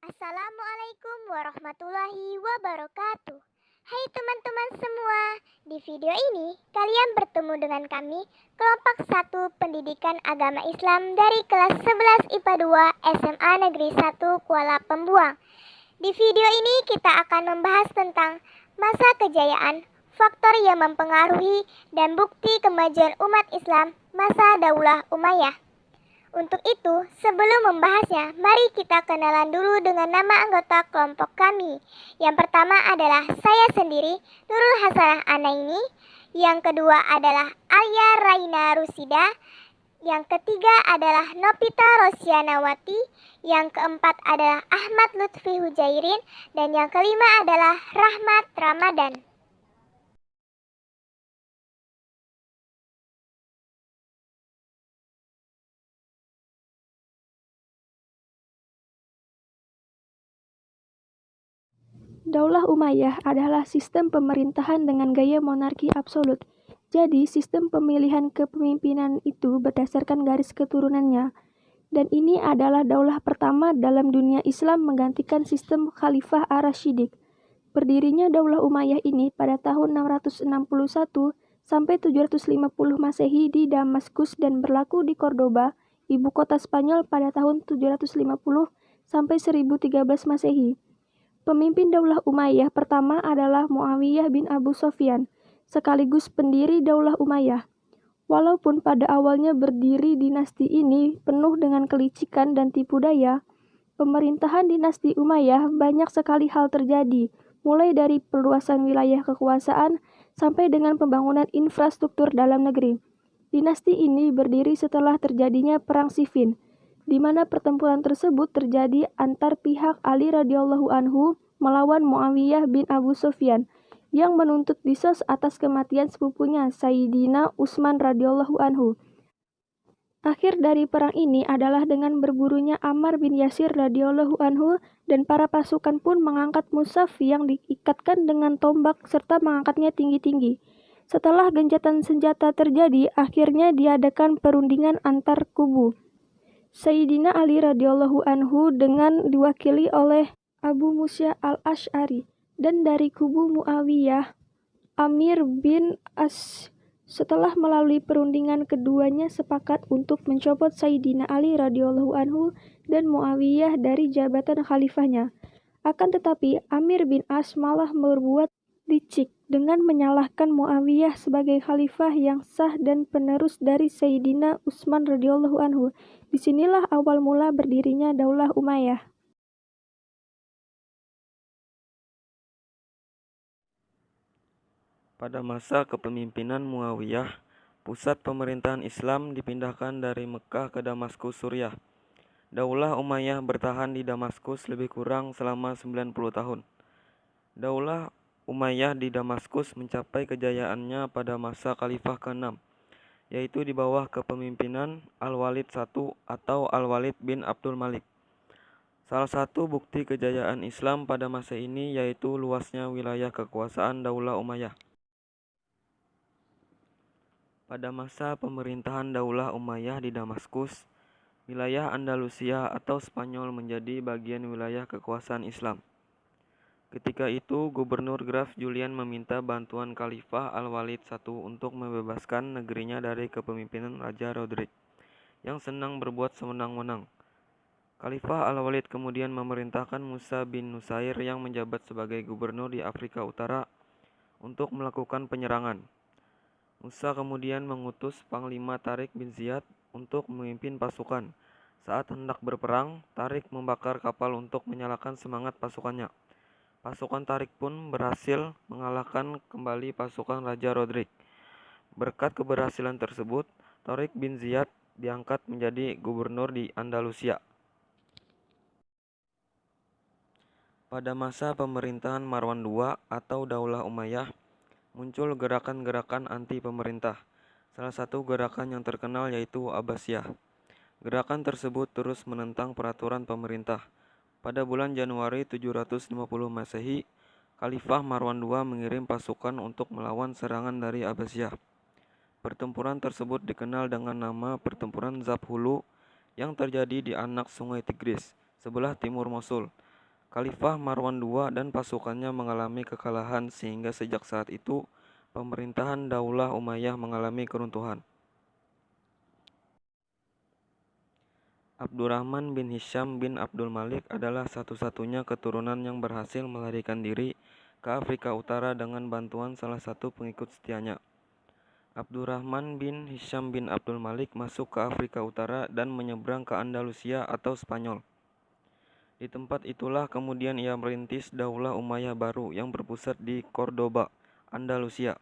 Assalamualaikum warahmatullahi wabarakatuh. Hai teman-teman semua, di video ini kalian bertemu dengan kami, kelompok 1 Pendidikan Agama Islam dari kelas 11 IPA 2 SMA Negeri 1 Kuala Pembuang. Di video ini kita akan membahas tentang masa kejayaan, faktor yang mempengaruhi, dan bukti kemajuan umat Islam masa Daulah Umayyah. Untuk itu, sebelum membahasnya, mari kita kenalan dulu dengan nama anggota kelompok kami. Yang pertama adalah saya sendiri, Nurul Hasanah Anaini. Yang kedua adalah Arya Raina Rusida. Yang ketiga adalah Nopita Rosyanawati. Yang keempat adalah Ahmad Lutfi Hujairin. Dan yang kelima adalah Rahmat Ramadan. Daulah Umayyah adalah sistem pemerintahan dengan gaya monarki absolut. Jadi, sistem pemilihan kepemimpinan itu berdasarkan garis keturunannya. Dan ini adalah daulah pertama dalam dunia Islam menggantikan sistem Khalifah Ar-Rasyidik. Berdirinya Daulah Umayyah ini pada tahun 661 sampai 750 Masehi di Damaskus dan berlaku di Cordoba, ibu kota Spanyol pada tahun 750 sampai 1013 Masehi. Pemimpin Daulah Umayyah pertama adalah Muawiyah bin Abu Sofyan, sekaligus pendiri Daulah Umayyah. Walaupun pada awalnya berdiri dinasti ini penuh dengan kelicikan dan tipu daya, pemerintahan dinasti Umayyah banyak sekali hal terjadi, mulai dari perluasan wilayah kekuasaan sampai dengan pembangunan infrastruktur dalam negeri. Dinasti ini berdiri setelah terjadinya Perang Siffin, di mana pertempuran tersebut terjadi antar pihak Ali radhiyallahu anhu melawan Muawiyah bin Abu Sofyan yang menuntut qisas atas kematian sepupunya Sayyidina Utsman radhiyallahu anhu. Akhir dari perang ini adalah dengan berburunya Ammar bin Yasir radhiyallahu anhu, dan para pasukan pun mengangkat mushaf yang diikatkan dengan tombak serta mengangkatnya tinggi-tinggi. Setelah gencatan senjata terjadi, akhirnya diadakan perundingan antar kubu. Sayyidina Ali radhiyallahu anhu dengan diwakili oleh Abu Musa al-Asy'ari, dan dari kubu Muawiyah, Amir bin As. Setelah melalui perundingan, keduanya sepakat untuk mencopot Sayyidina Ali radhiyallahu anhu dan Muawiyah dari jabatan khalifahnya. Akan tetapi Amir bin As malah berbuat licik dengan menyalahkan Muawiyah sebagai khalifah yang sah dan penerus dari Sayyidina Utsman radhiyallahu anhu. Disinilah awal mula berdirinya Daulah Umayyah. Pada masa kepemimpinan Muawiyah, pusat pemerintahan Islam dipindahkan dari Mekah ke Damaskus, Suriah. Daulah Umayyah bertahan di Damaskus lebih kurang selama 90 tahun. Daulah Umayyah di Damaskus mencapai kejayaannya pada masa Khalifah ke-6, yaitu di bawah kepemimpinan Al-Walid I atau Al-Walid bin Abdul Malik. Salah satu bukti kejayaan Islam pada masa ini yaitu luasnya wilayah kekuasaan Daulah Umayyah. Pada masa pemerintahan Daulah Umayyah di Damaskus, wilayah Andalusia atau Spanyol menjadi bagian wilayah kekuasaan Islam. Ketika itu, Gubernur Graf Julian meminta bantuan Khalifah Al-Walid I untuk membebaskan negerinya dari kepemimpinan Raja Rodrik yang senang berbuat sewenang-wenang. Khalifah Al-Walid kemudian memerintahkan Musa bin Nusair yang menjabat sebagai gubernur di Afrika Utara untuk melakukan penyerangan. Musa kemudian mengutus Panglima Tariq bin Ziyad untuk memimpin pasukan. Saat hendak berperang, Tariq membakar kapal untuk menyalakan semangat pasukannya. Pasukan Tariq pun berhasil mengalahkan kembali pasukan Raja Rodrik. Berkat keberhasilan tersebut, Tariq bin Ziyad diangkat menjadi gubernur di Andalusia. Pada masa pemerintahan Marwan II atau Daulah Umayyah, muncul gerakan-gerakan anti pemerintah. Salah satu gerakan yang terkenal yaitu Abbasiyah. Gerakan tersebut terus menentang peraturan pemerintah. Pada bulan Januari 750 Masehi, Khalifah Marwan II mengirim pasukan untuk melawan serangan dari Abbasiyah. Pertempuran tersebut dikenal dengan nama Pertempuran Zabhulu yang terjadi di anak Sungai Tigris, sebelah timur Mosul. Khalifah Marwan II dan pasukannya mengalami kekalahan sehingga sejak saat itu pemerintahan Daulah Umayyah mengalami keruntuhan. Abdurrahman bin Hisham bin Abdul Malik adalah satu-satunya keturunan yang berhasil melarikan diri ke Afrika Utara dengan bantuan salah satu pengikut setianya. Abdurrahman bin Hisham bin Abdul Malik masuk ke Afrika Utara dan menyeberang ke Andalusia atau Spanyol. Di tempat itulah kemudian ia merintis Daulah Umayyah baru yang berpusat di Cordoba, Andalusia.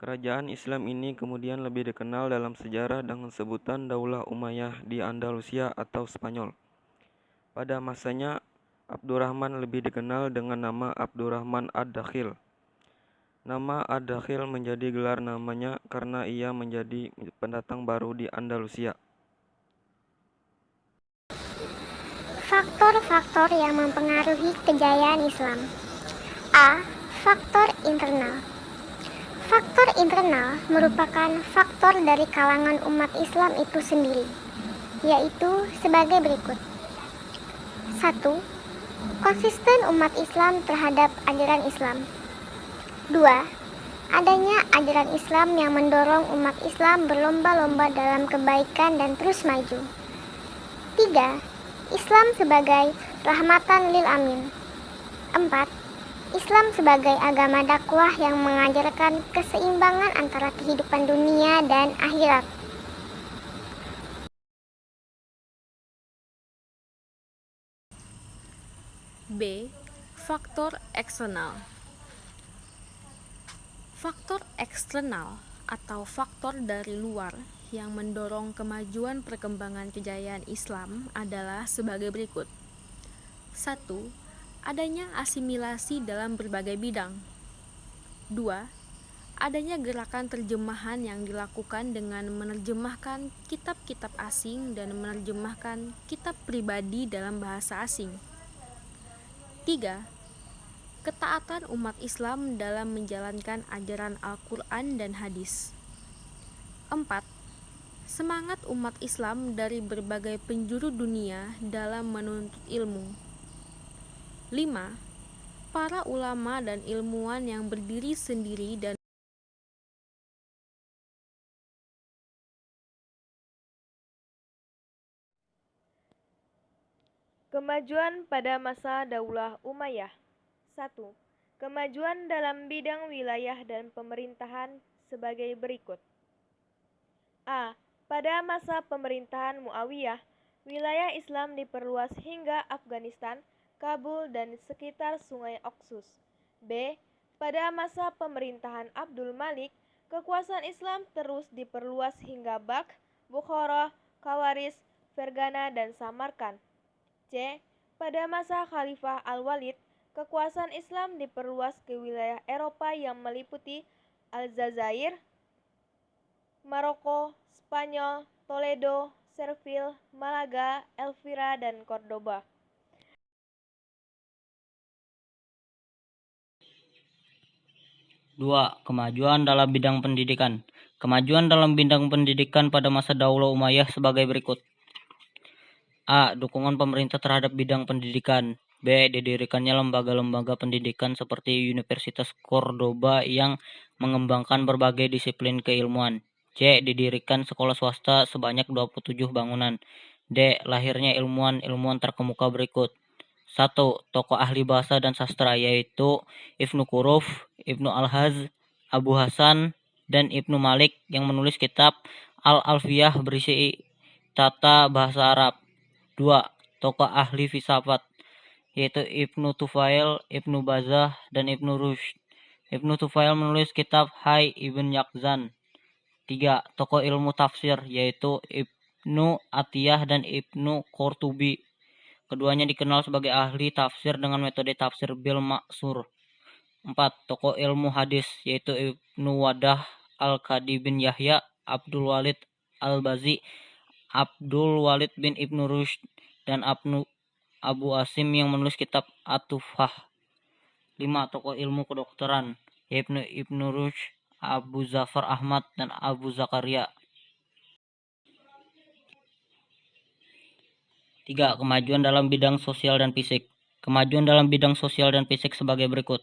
Kerajaan Islam ini kemudian lebih dikenal dalam sejarah dengan sebutan Daulah Umayyah di Andalusia atau Spanyol. Pada masanya, Abdurrahman lebih dikenal dengan nama Abdurrahman Ad-Dakhil. Nama Ad-Dakhil menjadi gelar namanya karena ia menjadi pendatang baru di Andalusia. Faktor-faktor yang mempengaruhi kejayaan Islam. A. Faktor internal. Faktor internal merupakan faktor dari kalangan umat Islam itu sendiri, yaitu sebagai berikut. 1. Konsisten umat Islam terhadap ajaran Islam. 2. Adanya ajaran Islam yang mendorong umat Islam berlomba-lomba dalam kebaikan dan terus maju. 3. Islam sebagai rahmatan lil alamin. 4. Islam sebagai agama dakwah yang mengajarkan keseimbangan antara kehidupan dunia dan akhirat. B. Faktor eksternal. Faktor eksternal atau faktor dari luar yang mendorong kemajuan perkembangan kejayaan Islam adalah sebagai berikut. 1. Adanya asimilasi dalam berbagai bidang. 2. Adanya gerakan terjemahan yang dilakukan dengan menerjemahkan kitab-kitab asing dan menerjemahkan kitab pribadi dalam bahasa asing. 3. Ketaatan umat Islam dalam menjalankan ajaran Al-Quran dan hadis. 4. Semangat umat Islam dari berbagai penjuru dunia dalam menuntut ilmu. 5. Para ulama dan ilmuwan yang berdiri sendiri dan Kemajuan pada masa Daulah Umayyah. 1. Kemajuan dalam bidang wilayah dan pemerintahan sebagai berikut. A. Pada masa pemerintahan Muawiyah, wilayah Islam diperluas hingga Afghanistan, Kabul, dan sekitar Sungai Oxus. B. Pada masa pemerintahan Abdul Malik, kekuasaan Islam terus diperluas hingga Balkh, Bukhara, Khawarizm, Fergana, dan Samarkand. C. Pada masa Khalifah Al-Walid, kekuasaan Islam diperluas ke wilayah Eropa yang meliputi Aljazair, Maroko, Spanyol, Toledo, Seville, Malaga, Elvira, dan Cordoba. 2. Kemajuan dalam bidang pendidikan. Kemajuan dalam bidang pendidikan pada masa Daulah Umayyah sebagai berikut. A. Dukungan pemerintah terhadap bidang pendidikan. B. Didirikannya lembaga-lembaga pendidikan seperti Universitas Cordoba yang mengembangkan berbagai disiplin keilmuan. C. Didirikan sekolah swasta sebanyak 27 bangunan. D. Lahirnya ilmuwan-ilmuwan terkemuka berikut. 1. Tokoh ahli bahasa dan sastra yaitu Ibnu Quruf, Ibnu Al-Haz, Abu Hasan, dan Ibnu Malik yang menulis kitab Al-Alfiyah berisi tata bahasa Arab. 2. Tokoh ahli filsafat yaitu Ibnu Tufail, Ibnu Bazah, dan Ibnu Rushd. Ibnu Tufail menulis kitab Hai Ibn Yaqzan. 3. Tokoh ilmu tafsir yaitu Ibnu Atiyah dan Ibnu Qurtubi. Keduanya dikenal sebagai ahli tafsir dengan metode tafsir bil maksur. 4. Tokoh ilmu hadis yaitu Ibnu Wadah Al-Qadi bin Yahya, Abdul Walid Al-Bazi, Abdul Walid bin Ibnu Rushd, dan Abu Asim yang menulis kitab At-Tufah. 5. Tokoh ilmu kedokteran yaitu Ibnu Rushd, Abu Zafar Ahmad, dan Abu Zakaria. 3. Kemajuan dalam bidang sosial dan fisik. Kemajuan dalam bidang sosial dan fisik sebagai berikut.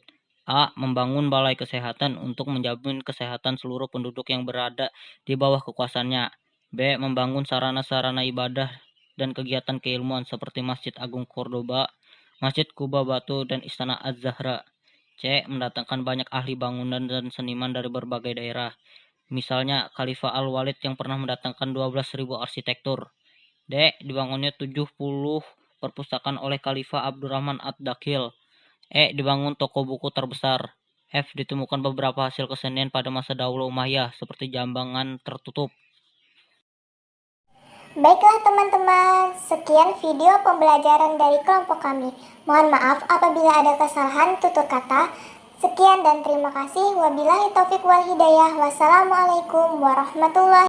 A. Membangun balai kesehatan untuk menjamin kesehatan seluruh penduduk yang berada di bawah kekuasaannya. B. Membangun sarana-sarana ibadah dan kegiatan keilmuan seperti Masjid Agung Cordoba, Masjid Kuba Batu, dan Istana Az-Zahra. C. Mendatangkan banyak ahli bangunan dan seniman dari berbagai daerah. Misalnya Khalifah Al-Walid yang pernah mendatangkan 12.000 arsitektur. D. Dibangunnya 70 perpustakaan oleh Khalifah Abdurrahman Ad-Dakhil. E. Dibangun toko buku terbesar. F. Ditemukan beberapa hasil kesenian pada masa Daulah Umayyah seperti jambangan tertutup. Baiklah teman-teman, sekian video pembelajaran dari kelompok kami. Mohon maaf apabila ada kesalahan tutur kata. Sekian dan terima kasih. Wabillahi taufiq wal hidayah. Wassalamualaikum warahmatullahi